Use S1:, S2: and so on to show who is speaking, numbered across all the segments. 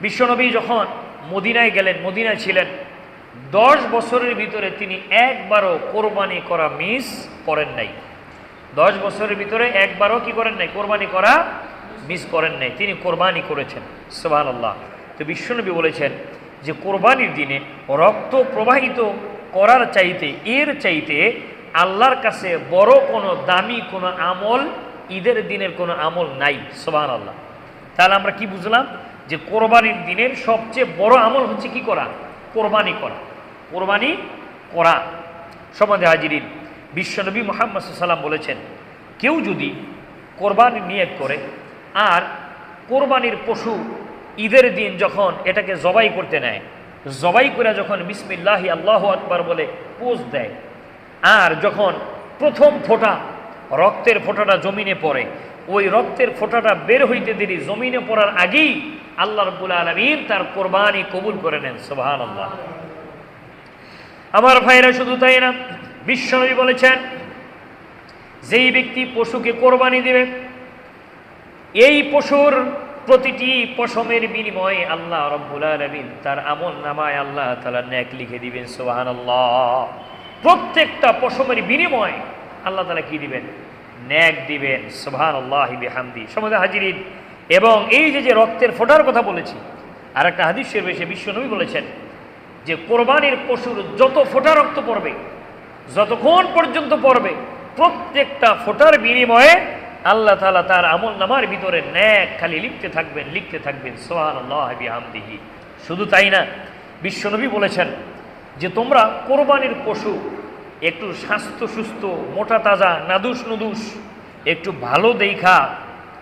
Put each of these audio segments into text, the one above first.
S1: বিশ্বনবী যখন মদিনায় গেলেন, মদিনায় ছিলেন 10 বছরের ভিতরে তিনি একবারও কোরবানি করা মিস করেন নাই। 10 বছরের ভিতরে একবারও কি করেন নাই? কোরবানি করা মিস করেন নাই, তিনি কোরবানি করেছেন। সুবহানাল্লাহ। তো বিশ্বনবী বলেছেন যে কোরবানির দিনে রক্ত প্রবাহিত করার চাইতে, এর চাইতে আল্লাহর কাছে বড় কোনো দামি কোনো আমল, ঈদের দিনের কোনো আমল নাই। সুবহানাল্লাহ। তাহলে আমরা কি বুঝলাম? যে কোরবানির দিনের সবচেয়ে বড় আমল হচ্ছে কি করা? কোরবানি করা। কোরবানি করা। সম্বন্ধে হাজিরিন, বিশ্বনবী মুহাম্মদ সাল্লাল্লাহু আলাইহি ওয়াসাল্লাম বলেছেন, কেউ যদি কোরবানি নিয়ত করে আর কোরবানির পশু ঈদের দিন যখন এটাকে জবাই করতে নেয়, জবাই করে যখন বিসমিল্লাহি আল্লাহু আকবার বলে পোজ দেয়, আর যখন প্রথম ফোঁটা রক্তের ফোঁটাটা জমিনে পড়ে, ওই রক্তের ফোঁটাটা বের হইতে দেরি জমিনে পড়ার আগেই আল্লাহ রাব্বুল আলামিন তার কোরবানি কবুল করে নেন। সুবহানাল্লাহ। আমার ভাইরা, শুধু তাই না, বিশ্বনবী বলেছেন যেই ব্যক্তি পশুকে কোরবানি দেবে, এই পশুর প্রতিটি পশমের বিনিময়ে আল্লাহ রাব্বুল আলামিন তার আমল নামায় আল্লাহ তাআলা নেক লিখে দিবেন। সুবহানাল্লাহ। প্রত্যেকটা পশমের বিনিময়ে আল্লাহ তাআলা কি দিবেন? নেক দিবেন। সুবহানাল্লাহি বিহামদি। সম্মানিত হাজিরিন, এবং এই যে রক্তের ফোঁটার কথা বলেছি, আর একটা হাদিস শরীফে বিশ্বনবী বলেছেন যে কোরবানির পশুর যত ফোঁটা রক্ত পড়বে, যতক্ষণ পর্যন্ত পড়বে, প্রত্যেকটা ফোঁটার বিনিময়ে আল্লাহ তাআলা তার আমল নামার ভিতরে নেক খালি লিখতে থাকবেন, লিখতে থাকবেন। সুবহানাল্লাহি বিহামদিহি। শুধু তাই না, বিশ্বনবী বলেছেন যে তোমরা কোরবানির পশু একটু স্বাস্থ্য সুস্থ, মোটা তাজা, নাদুস নুদুস, একটু ভালো দেখা,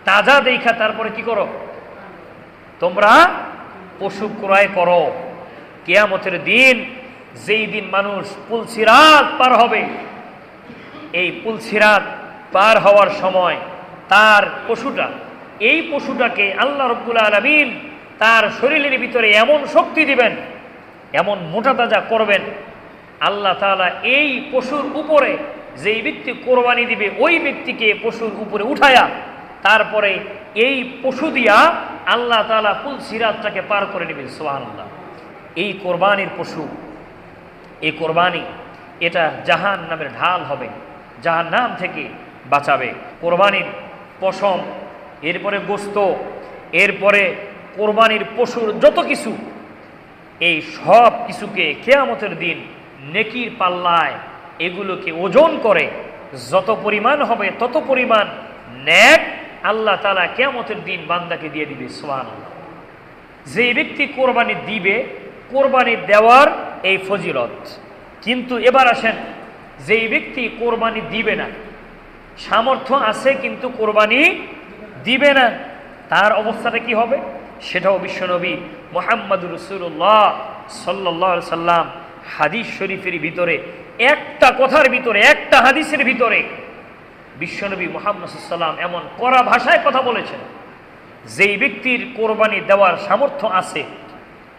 S1: তাজা দেখা তারপরে কি করো? তোমরা পশু ক্রয় করো। কিয়ামতের দিন, যেই দিন মানুষ পুলসিরাত পার হবে, এই পুলসিরাত পার হওয়ার সময় তার পশুটা, এই পশুটাকে আল্লাহ রাব্বুল আলামিন তার শরীরের ভিতরে এমন শক্তি দিবেন, এমন মোটা তাজা করবেন, আল্লাহ তাআলা এই পশুর উপরে যেই ব্যক্তি কোরবানি দিবে ওই ব্যক্তিকে পশুর উপরে উঠায়া তারপরে এই পশু দিয়া আল্লাহ তাআলা পুলসিরাতটাকে পার করে নেবেন। সুবহানাল্লাহ। এই কোরবানির পশু, এই কোরবানি, এটা জাহান নামের ঢাল হবে, জাহান নাম থেকে বাঁচাবে। কোরবানির পশম, এরপরে গোস্ত, এরপরে কোরবানির পশুর যত কিছু, এই সব কিছুকে কিয়ামতের দিন নেকির পাল্লায় এগুলোকে ওজন করে যত পরিমাণ হবে তত পরিমাণ নেক আল্লাহ তাআলা কিয়ামতের দিন বান্দাকে দিয়ে দিবে। সুবহানাল্লাহ। যে ব্যক্তি কোরবানি দিবে, কোরবানি দেওয়ার এই ফজিলত। কিন্তু এবার আসেন, যেই ব্যক্তি কোরবানি দিবে না, সামর্থ্য আছে কিন্তু কোরবানি দিবে না, তার অবস্থাটা কি হবে? সেটাও বিশ্বনবী মুহাম্মদুর রাসূলুল্লাহ সাল্লাল্লাহু আলাইহি সাল্লাম হাদিস শরীফের ভিতরে, একটা কথার ভিতরে, একটা হাদিসের ভিতরে বিশ্বনবী মুহাম্মদ সাল্লাল্লাহু আলাইহি সাল্লাম এমন কড়া ভাষায় কথা বলেছেন, যেই ব্যক্তির কোরবানি দেওয়ার সামর্থ্য আছে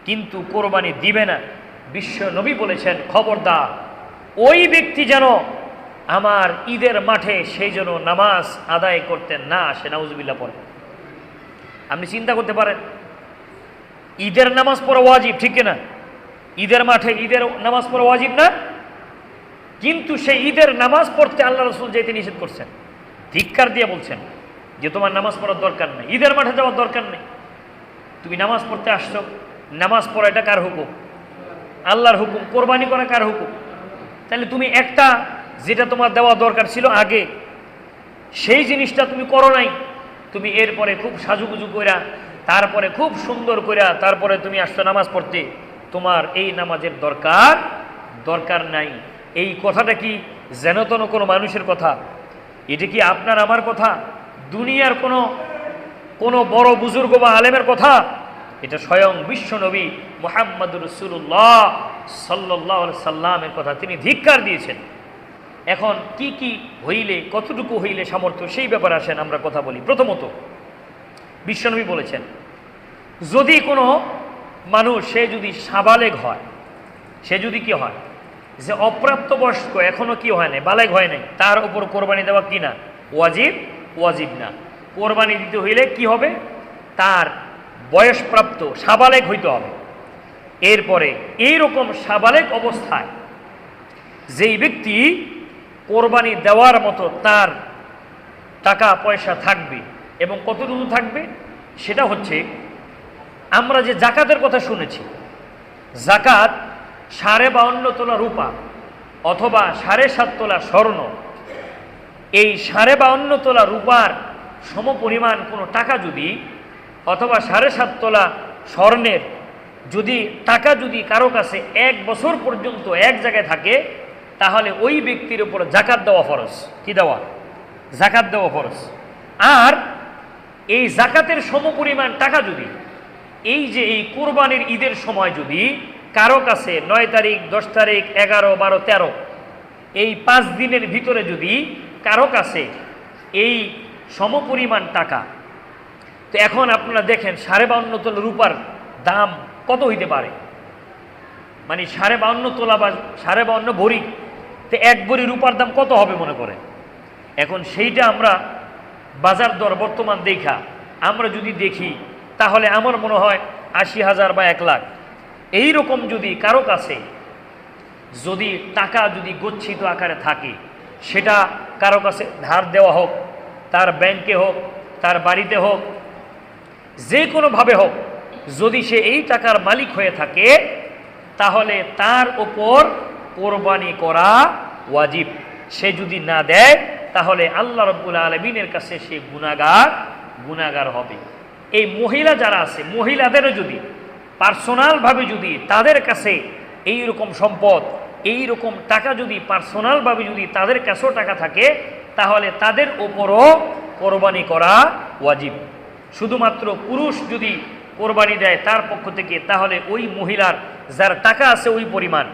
S1: কিন্তু কোরবানি দিবে না, বিশ্বনবী বলেছেন খবরদার, ওই ব্যক্তি যেন আমার ঈদের মাঠে সেই জন্য নামাজ আদায় করতে না আসে। নাউজুবিল্লাহ পড়ে। আপনি চিন্তা করতে পারেন, ঈদের নামাজ পড়া ওয়াজিব, ঠিক না? ঈদের মাঠে ঈদের নামাজ পড়া ওয়াজিব না? কিন্তু সেই ঈদের নামাজ পড়তে আল্লাহ রাসূল যেতে নিষেধ করছেন, ধিক্কার দিয়ে বলছেন যে তোমার নামাজ পড়ার দরকার নেই, ঈদের মাঠে যাওয়ার দরকার নেই, তুমি নামাজ পড়তে আসছো। নামাজ পড়া এটা কার হুকুম? আল্লাহর হুকুম। কোরবানি করা কার হুকুম? তাহলে তুমি একটা যেটা তোমার দেওয়া দরকার ছিল আগে, সেই জিনিসটা তুমি করো নাই, তুমি এরপরে খুব সাজুগুজু কইরা, তারপরে খুব সুন্দর কইরা, তারপরে তুমি আসছো নামাজ পড়তে, তোমার এই নামাজের দরকার নাই। এই কথাটা কি যেন তেন কোনো মানুষের কথা? এটা কি আপনার আমার কথা? দুনিয়ার কোনো বড় বুজুর্গ বা আলেমের কথা? এটা স্বয়ং বিশ্বনবী মুহাম্মদুর রাসূলুল্লাহ সাল্লাল্লাহু আলাইহি সাল্লামের কথা, তিনি ধিক্কার দিয়েছেন। এখন কি কি হইলে, কতটুকু হইলে সামর্থ্য, সেই ব্যাপারে আসেন আমরা কথা বলি। প্রথমত বিশ্বনবী বলেছেন, যদি কোনো মানুষ, সে যদি সাবালেগ হয়, সে যদি কি হয়, যে অপ্রাপ্তবয়স্ক, এখনো কি হয় নাই, বালেগ হয় নাই, তার উপর কোরবানি দেওয়া কি না? ওয়াজিব না। কোরবানি দিতে হইলে কি হবে? তার বয়সপ্রাপ্ত সাবালেগ হইতে হবে। এরপরে এইরকম সাবালেগ অবস্থায় যেই ব্যক্তি কোরবানি দেওয়ার মতো তার টাকা পয়সা থাকবে, এবং কতটুকু থাকবে সেটা হচ্ছে, আমরা যে জাকাতের কথা শুনেছি, জাকাত 52.5 তোলা রূপা অথবা 7.5 তোলা স্বর্ণ, এই 52.5 তোলা রূপার সমপরিমাণ কোনো টাকা যদি, অথবা 7.5 তোলা স্বর্ণের যদি টাকা যদি কারো কাছে 1 বছর পর্যন্ত এক জায়গায় থাকে, তাহলে ওই ব্যক্তির উপর জাকাত দেওয়া ফরজ। কি দেওয়া? জাকাত দেওয়া ফরজ। আর এই জাকাতের সমপরিমাণ টাকা যদি এই যে এই কোরবানির ঈদের সময় যদি কারো কাছে 9 তারিখ, 10 তারিখ, 11, 12, 13 এই 5 দিনের ভিতরে যদি কারো কাছে এই সমপরিমাণ টাকা, তো এখন আপনারা দেখেন 52.5 তোলা রূপার দাম কত হইতে পারে, মানে 52.5 তোলা বা 52.5 ভরি, তো 1 ভরি রূপার দাম কত হবে মনে করেন। এখন সেইটা আমরা বাজার দর বর্তমান দেখা আমরা যদি দেখি, তাহলে আমার মনে হয় 80,000 বা 1 লাখ এইরকম যদি কারো কাছে যদি টাকা যদি গচ্ছিত আকারে থাকে, সেটা কারো কাছে ধার দেওয়া হোক, তার ব্যাংকে হোক, তার বাড়িতে হোক, যে কোনোভাবে হোক, যদি সে এই টাকার মালিক হয়ে থাকে, তাহলে তার ওপর কোরবানি করা ওয়াজিব। সে যদি না দেয়, তাহলে আল্লাহ রাব্বুল আলামিনের কাছে সে গুনাহগার হবে। এই মহিলা যারা আছে, মহিলাদেরও যদি পার্সোনালভাবে যদি তাদের কাছে এই রকম সম্পদ, এই রকম টাকা যদি পার্সোনালভাবে যদি তাদের কাছেও টাকা থাকে, তাহলে তাদের ওপরও কোরবানি করা ওয়াজিব। শুধুমাত্র পুরুষ যদি কোরবানি দেয় তার পক্ষ থেকে, তাহলে ওই মহিলার যার টাকা আছে ওই পরিমাণ,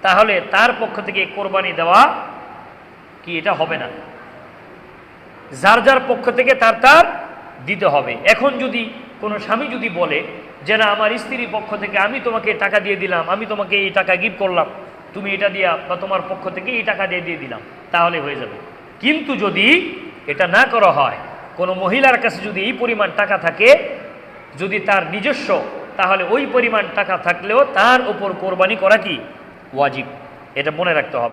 S1: তাহলে তার পক্ষ থেকে কোরবানি দেওয়া কি এটা হবে না, যার যার পক্ষ থেকে তার দিতে হবে। এখন যদি কোনো স্বামী যদি বলে যে না, আমার স্ত্রীর পক্ষ থেকে আমি তোমাকে টাকা দিয়ে দিলাম, আমি তোমাকে এই টাকা গিফট করলাম, তুমি এটা দিয়া, বা তোমার পক্ষ থেকে এই টাকা দিয়ে দিলাম, তাহলে হয়ে যাবে। কিন্তু যদি এটা না করা হয়, কোনো মহিলার কাছে যদি এই পরিমাণ টাকা থাকে, যদি তার নিজস্ব, তাহলে ওই পরিমাণ টাকা থাকলেও তার উপর কোরবানি করা কি ওয়াজিব, এটা মনে রাখতে হবে।